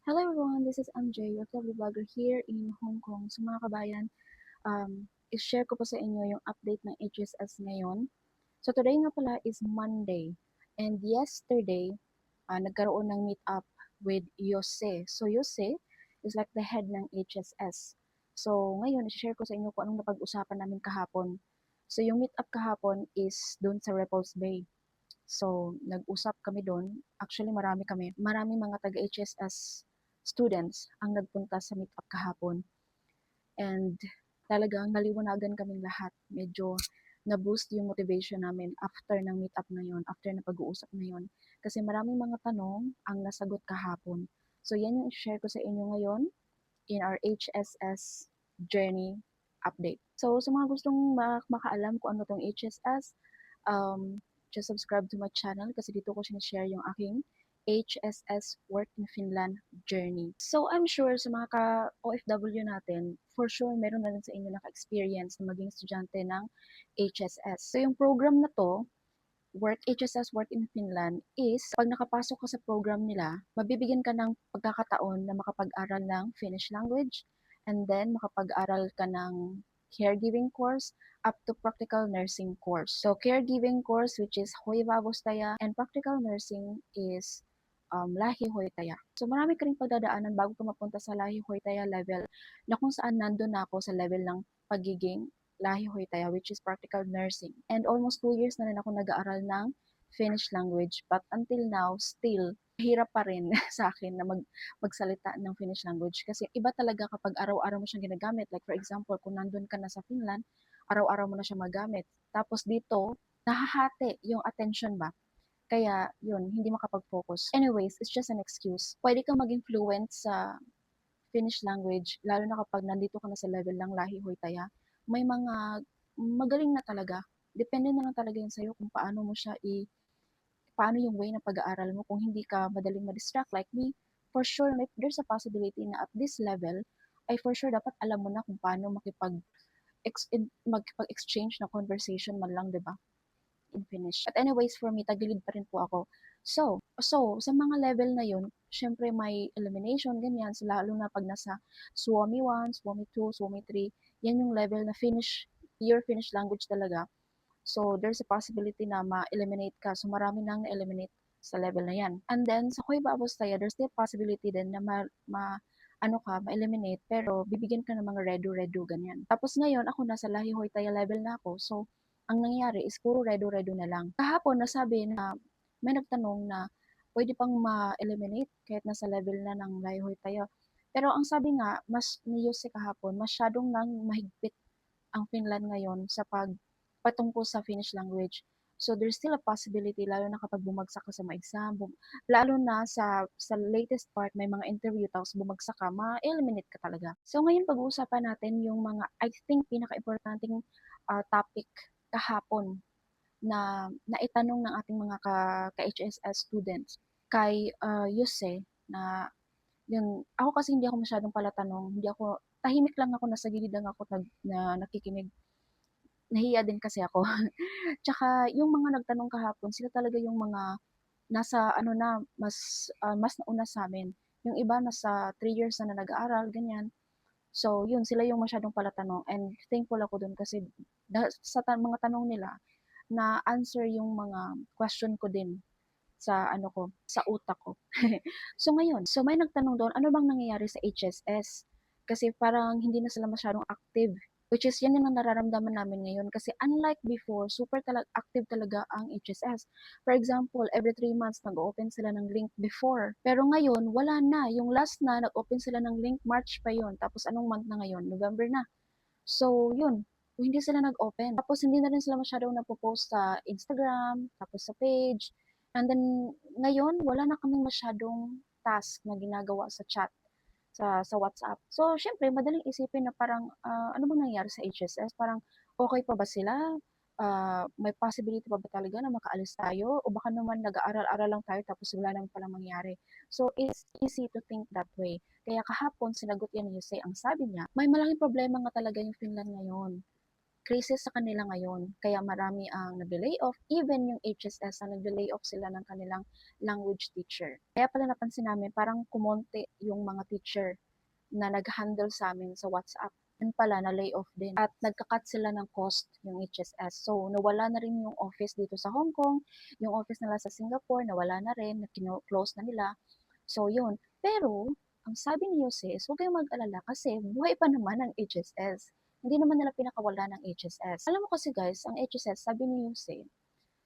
Hello everyone, this is MJ, your lovely vlogger here in Hong Kong. So mga kabayan, i-share ko po sa inyo yung update ng HSS ngayon. So today nga pala is Monday, and yesterday, nagkaroon ng meet up with Yose. So Yose is like the head ng HSS. So ngayon, i-share ko sa inyo kung anong napag-usapan namin kahapon. So yung meet up kahapon is doon sa Repulse Bay. So, nag-usap kami doon. Actually, marami kami. Maraming mga taga-HSS students ang nagpunta sa meetup kahapon. And talagang naliwanagan kaming lahat. Medyo na-boost yung motivation namin after ng meetup na yon, after na pag-uusap na yon. Kasi maraming mga tanong ang nasagot kahapon. So, yan yung i-share ko sa inyo ngayon in our HSS journey update. So, sa mga gustong makaalam kung ano tong HSS, just subscribe to my channel kasi dito ko sinishare yung aking HSS Work in Finland journey. So, I'm sure sa mga ka-OFW natin, for sure meron na rin sa inyo naka-experience na maging estudyante ng HSS. So, yung program na to, HSS Work in Finland is pag nakapasok ka sa program nila, mabibigyan ka ng pagkakataon na makapag-aral ng Finnish language and then makapag-aral ka ng caregiving course up to practical nursing course. So caregiving course which is Hoivavostaya and practical nursing is Lahi Hoitaya. So marami ka rin pagdadaanan bago ka mapunta sa Lahi Hoitaya level na kung saan nandun na ako sa level ng pagiging Lahi Hoitaya, which is practical nursing. And almost 2 years na rin ako nag-aaral ng Finnish language. But until now, still, hirap pa rin sa akin na magsalita ng Finnish language. Kasi iba talaga kapag araw-araw mo siyang ginagamit. Like for example, kung nandun ka na sa Finland, araw-araw mo na siya magamit. Tapos dito, nahahati yung attention ba? Kaya, yun, hindi makapag-focus. Anyways, it's just an excuse. Pwede kang maging fluent sa Finnish language, lalo na kapag nandito ka na sa level ng Lahi Hoitaya, may mga magaling na talaga. Depende na lang talaga yun sa'yo kung paano mo siya paano yung way ng pag-aaral mo. Kung hindi ka madaling ma-distract like me, for sure, there's a possibility na at this level, ay for sure dapat alam mo na kung paano makipag-exchange na conversation man lang, di ba? In Finnish. But anyways, for me, tagilid pa rin po ako. So sa mga level na yun, syempre may elimination, ganyan. So, lalo na pag nasa Suomi 1, Suomi 2, Suomi 3, yan yung level na pure Finnish language talaga. So, there's a possibility na ma-eliminate ka. So, marami nang na-eliminate sa level na yan. And then, sa Kuiba Abustaya, there's still possibility din na ma-eliminate, pero bibigyan ka ng mga redo-redo, ganyan. Tapos ngayon, ako nasa Lahi Hoitaya level na ako. So, ang nangyayari is puro redo-redo na lang. Kahapon, nasabi na may nagtanong na pwede pang ma-eliminate kahit nasa level na ng Lahi Hoitaya. Pero ang sabi nga, mas ni Yose kahapon, masyadong nang mahigpit ang Finland ngayon sa patungkol sa Finnish language. So there's still a possibility lalo na kapag bumagsak ka sa mga exam, lalo na sa latest part may mga interview tapos bumagsak ka, ma-eliminate ka talaga. So ngayon pag-uusapan natin yung mga I think pinaka-importanting topic kahapon na naitanong ng ating mga ka-HSS students kay Yuse na yun, ako kasi hindi ako masyadong palatanong, hindi ako tahimik lang ako, nasa gilid lang ako na nakikinig, nahiya din kasi ako. Tsaka yung mga nagtanong kahapon, sila talaga yung mga nasa ano na, mas nauna sa'min. Yung iba nasa 3 years na nag-aaral, ganyan. So, yun, sila yung masyadong palatanong and thankful ako dun kasi mga tanong nila, na-answer yung mga question ko din sa ano ko, sa utak ko. So ngayon, may nagtanong doon, ano bang nangyayari sa HSS? Kasi parang hindi na sila masyadong active. Which is yan yung nararamdaman namin ngayon kasi unlike before, super active talaga ang HSS. For example, every 3 months nag-open sila ng link before. Pero ngayon, wala na. Yung last na nag-open sila ng link, March pa yon. Tapos anong month na ngayon? November na. So, yun. Hindi sila nag-open. Tapos hindi na rin sila masyadong nagpo-post sa Instagram, tapos sa page. And then, ngayon, wala na kaming masyadong task na ginagawa sa chat, sa WhatsApp. So, syempre, madaling isipin na parang, ano bang nangyayari sa HSS? Parang, okay pa ba sila? May possibility pa ba talaga na makaalis tayo? O baka naman nag-aaral-aral lang tayo tapos wala naman palang mangyari. So, it's easy to think that way. Kaya kahapon, sinagot yan ni Jose. Ang sabi niya, may malaking problema nga talaga yung Finland ngayon. krisis sa kanila ngayon. Kaya marami ang nagle-layoff, even yung HSS na nagle-layoff sila ng kanilang language teacher. Kaya pala napansin namin parang kumonti yung mga teacher na nag-handle sa amin sa WhatsApp. Yun pala na-layoff din at nagka-cut sila ng cost yung HSS. So nawala na rin yung office dito sa Hong Kong, yung office nila sa Singapore nawala na rin, close na nila. So yun. Pero ang sabi ni Jose is huwag kayong mag-alala kasi buhay pa naman ang HSS. Hindi naman nila pinakawala ng HSS. Alam mo kasi guys, ang HSS, sabi ni Jose,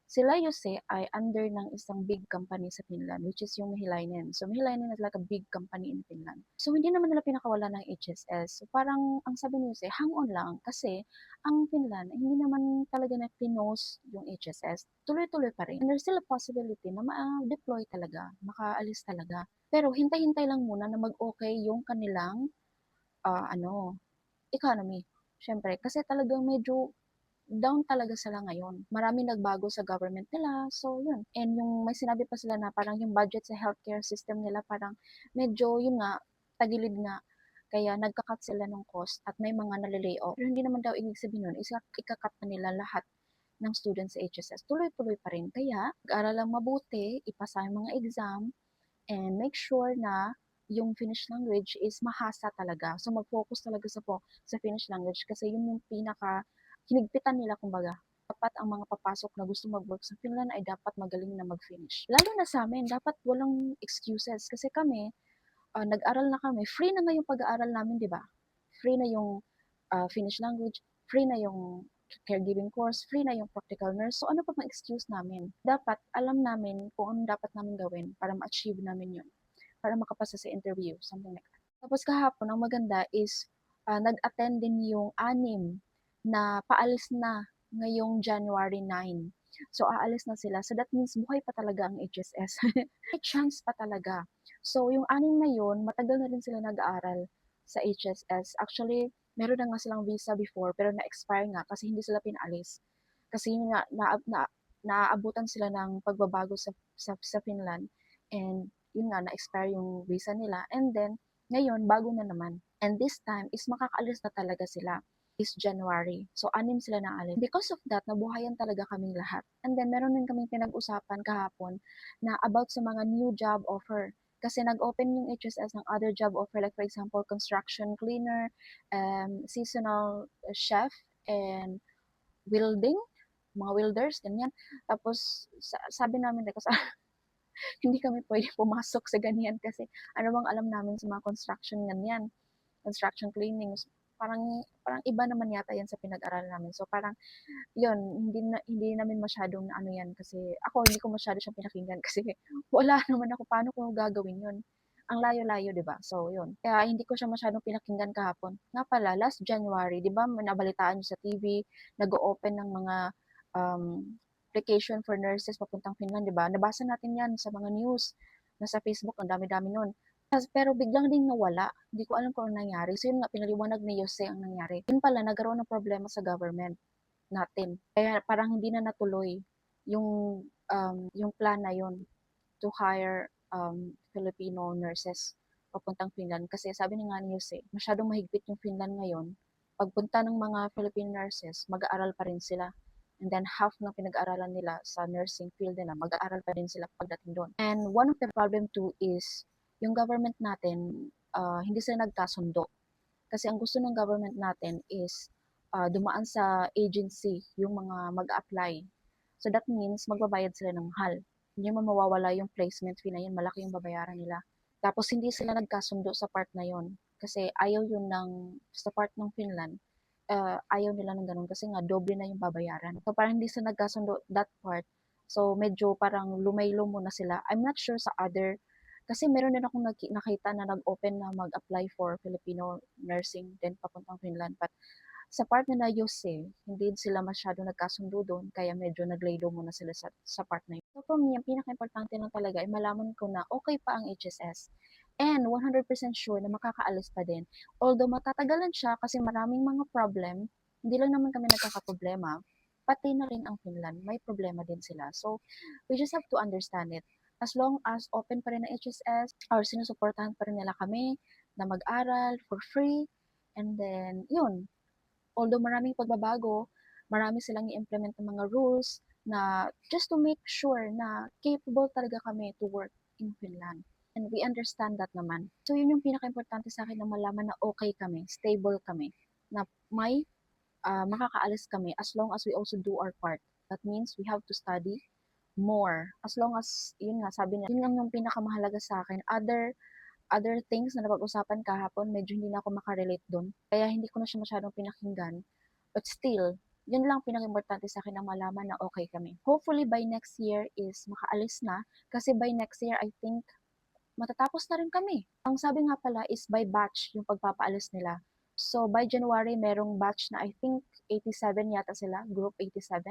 sila Jose ay under ng isang big company sa Finland, which is yung Mehiläinen. So Mehiläinen is like a big company in Finland. So hindi naman nila pinakawala ng HSS. So parang ang sabi ni Jose, hang on lang kasi ang Finland, hindi naman talaga na pinost yung HSS. Tuloy-tuloy pa rin. And there's still a possibility na ma-deploy talaga, makaalis talaga. Pero hintay-hintay lang muna na mag-okay yung kanilang economy. Siyempre, kasi talagang medyo down talaga sila ngayon. Maraming nagbago sa government nila. So, yun. And yung may sinabi pa sila na parang yung budget sa healthcare system nila parang medyo, yun nga, tagilid nga. Kaya nagka-cut sila ng cost at may mga nalilay-off. Pero hindi naman daw ibig sabihin nun, ika-cut na nila lahat ng students sa HSS. Tuloy-tuloy pa rin. Kaya, mag-aral lang mabuti, ipasa yung mga exam, and make sure na yung Finnish language is mahasa talaga. So, mag-focus talaga sa Finnish language kasi yun yung hinigpitan nila kumbaga. Dapat ang mga papasok na gusto mag-work sa Finland ay dapat magaling na mag-Finnish. Lalo na sa amin, dapat walang excuses kasi kami, nag-aral na kami, free na nga yung pag-aaral namin, di ba? Free na yung Finnish language, free na yung caregiving course, free na yung practical nurse. So ano pa bang excuse namin? Dapat alam namin kung ano dapat namin gawin para ma-achieve namin yun, para makapasa sa interview, something like that. Tapos kahapon, ang maganda is nag-attend din yung 6 na paalis na ngayong January 9. So aalis na sila. So that means buhay pa talaga ang HSS. May chance pa talaga. So yung 6 na yun, matagal na rin sila nag-aaral sa HSS. Actually, meron na nga silang visa before pero na-expire nga kasi hindi sila pinalis. Kasi yun nga, naaabutan sila ng pagbabago sa Finland and yun nga, na-expire yung visa nila. And then, ngayon, bago na naman. And this time is makakaalis na talaga sila this January. So, 6 sila na alis. Because of that, nabuhayan talaga kaming lahat. And then, meron din kaming pinag-usapan kahapon na about sa mga new job offer. Kasi nag-open yung HSS ng other job offer, like for example, construction cleaner, seasonal chef, and welding, mga welders, ganyan. Tapos, sabi namin, like, hindi kami pwede pumasok sa ganyan kasi ano bang alam namin sa mga construction ganyan, construction cleaning. Parang iba naman yata yan sa pinag-aralan namin. So parang yun, hindi namin masyadong ano yan kasi ako hindi ko masyado siyang pinakinggan kasi wala naman ako paano ko gagawin yun. Ang layo-layo, 'di ba? So yun. Kaya hindi ko siya masyadong pinakinggan kahapon. Nga pala, last January, 'di ba, nabalitaan niyo sa TV, nag-o-open ng mga um, application for nurses papuntang Finland, 'di ba? Nabasa natin 'yan sa mga news, nasa Facebook, ang dami-dami nun. Pero biglang ding nawala. Hindi ko alam kung ano nangyari. So yun nga, pinaliwanag ni Jose ang nangyari. Yun pala, nagkaroon ng problema sa government natin. Kaya parang hindi na natuloy yung yung plan na yun to hire Filipino nurses papuntang Finland. Kasi sabi ni nga ni Jose, masyadong mahigpit yung Finland ngayon. Pagpunta ng mga Filipino nurses, mag-aaral pa rin sila. And then half ng pinag-aaralan nila sa nursing field nila, mag-aaral pa rin sila pagdating doon. And one of the problem too is yung government natin, hindi sila nagkasundo. Kasi ang gusto ng government natin is dumaan sa agency yung mga mag-apply. So that means magbabayad sila ng mahal. Hindi mo mawawala yung placement fee na yun, malaki yung babayaran nila. Tapos hindi sila nagkasundo sa part na yun kasi ayaw yun sa part ng Finland, ayaw nila ng ganun kasi nga doble na yung babayaran. So parang hindi sila nagkasundo that part. So medyo parang lumaylo muna sila. I'm not sure sa other kasi meron din akong nakita na nag-open na mag-apply for Filipino nursing din papuntang Finland. But sa part na Jose, hindi sila masyado nagkasundo doon, kaya medyo naglaylo muna sila sa part na yun. So for me, ang pinaka-importante lang talaga ay malaman ko na okay pa ang HSS. And 100% sure na makakaalis pa din. Although matatagalan siya kasi maraming mga problem, hindi lang naman kami nagkakaproblema, pati na rin ang Finland, may problema din sila. So, we just have to understand it. As long as open pa rin ang HSS, or sinusuportahan pa rin nila kami na mag-aral for free, and then, yun, Although maraming pagbabago, marami silang i-implement na mga rules na just to make sure na capable talaga kami to work in Finland. And we understand that naman. So yun yung pinakaimportante sa akin na malaman na okay kami, stable kami, na may makakaalis kami as long as we also do our part. That means we have to study more. As long as, yun nga, sabi niya, yun lang yung pinakamahalaga sa akin. Other things na napag-usapan kahapon, medyo hindi na ako makarelate doon. Kaya hindi ko na siya masyadong pinakinggan. But still, yun lang pinaka-importante sa akin na malaman na okay kami. Hopefully by next year is makaalis na. Kasi by next year, I think, matatapos na rin kami. Ang sabi nga pala is by batch yung pagpapaalis nila. So by January, merong batch na I think 87 yata sila, group 87.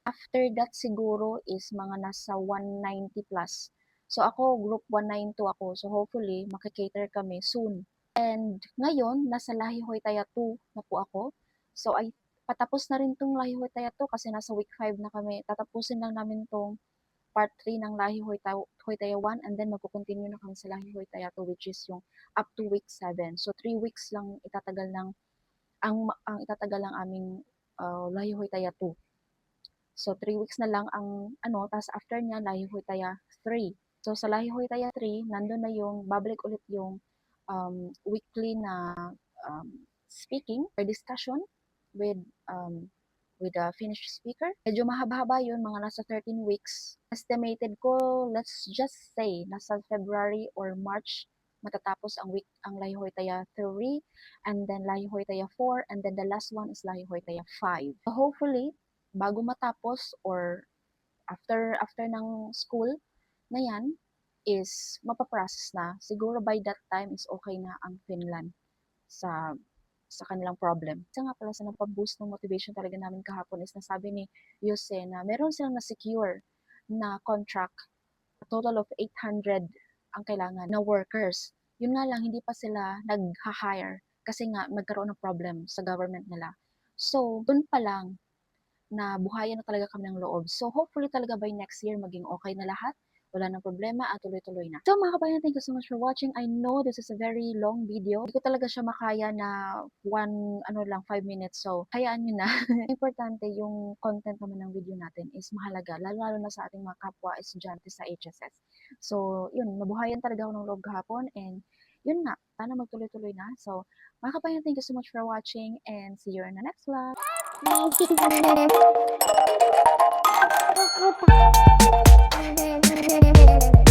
After that siguro is mga nasa 190 plus. So ako, group 192 ako. So hopefully, makikater kami soon. And ngayon, nasa Lahi Hoy Taya 2 na po ako. So ay patapos na rin tong Lahi Hoy Taya 2 kasi nasa week 5 na kami. Tatapusin lang namin tong part 3 ng Lahi Hoy Taya 1 and then magko-continue na kami sa Lahi Hoy Taya 2 which is yung up to week 7. So 3 weeks lang itatagal ng ang itatagal ng aming Lahi Hoy Taya 2. So 3 weeks na lang ang tas after niya Lahi Hoy Taya 3. So sa Lahi Hoy Taya 3, nandun na yung babalik ulit yung weekly na speaking or discussion with a Finnish speaker. Medyo mahaba-haba yun, mga nasa 13 weeks. Estimated ko, let's just say, nasa February or March matatapos ang Lahi Hoy Taya 3, and then Lahi Hoy Taya 4, and then the last one is Lahi Hoy Taya 5. So hopefully, bago matapos or after ng school na yan, is mapaprocess na. Siguro by that time is okay na ang Finland sa kanilang problem. Isa nga pala sa nagpa-boost ng motivation talaga namin kahapon is nasabi ni Jose na meron silang na-secure na contract, a total of 800 ang kailangan na workers. Yun nga lang, hindi pa sila nag-hire kasi nga nagkaroon ng problem sa government nila. So, dun pa lang na buhayan na talaga kami ng loob. So, hopefully talaga by next year maging okay na lahat. Wala nang problema at tuloy-tuloy na. So mga kabayan, thank you so much for watching. I know this is a very long video. Hindi ko talaga siya makaya na 5 minutes. So, hayaan nyo na. Importante yung content naman ng video natin is mahalaga. Lalo na sa ating mga kapwa estudyante sa HSS. So, yun, nabuhayan talaga ako ng loob kahapon. And yun nga, sana magtuloy-tuloy na. So, mga kabayan, thank you so much for watching and see you in the next vlog. Thank you.